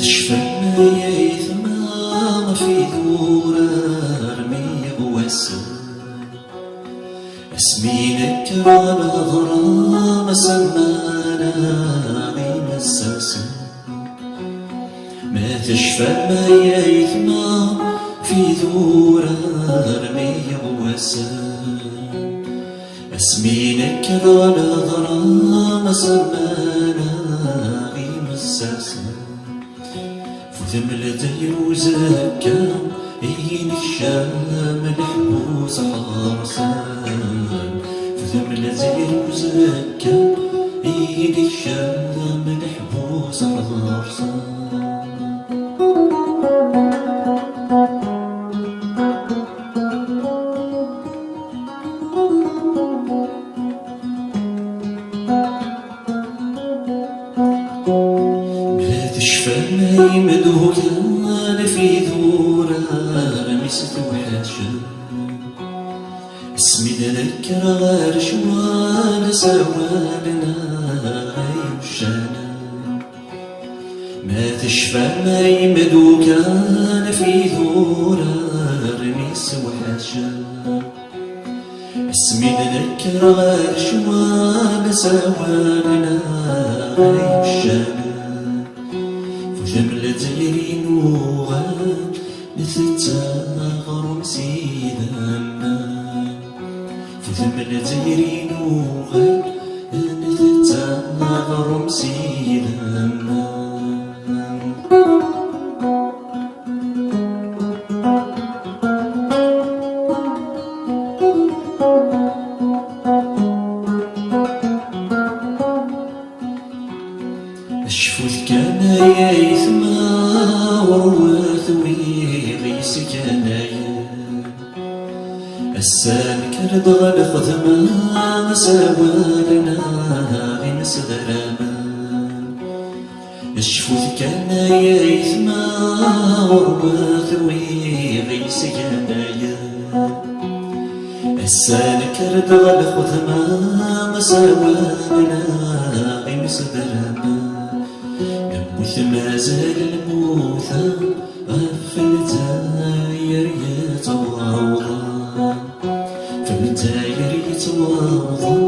تشفى الميت ما في ذورة رمي بوسل اسمينك على غرام سمانا عين السلسل ما تشفى الميت ما في ذورة رمي بوسل اسمينك على غرام سمانا عين السلسل ثمل وزكا اين الشام الحبوس حرسان ثمل وزكا اين الشام الحبوس حرسان تشفى مدوكان في ذورة رمست وحاشا اسمي نذكر غير شوان سوالنا عين الشانا ما تشفى مدوكان في ذورة رمست وحاشا اسمي نذكر غير شوان سوالنا عين الشانا جملة زيرين وغال نتتاغر مسيدا في جملة زيرين وغال نتتاغر مسيدا أشفوث كان يثما وروث ويغيس كان السان كرد غلخذما مساوالنا غين سدراما أشفوث كان يثما وروث ويغيس كان السان كرد غلخذما مساوالنا غين سدراما ما زال الموثى في الداير يتواضع في الداير يتواضع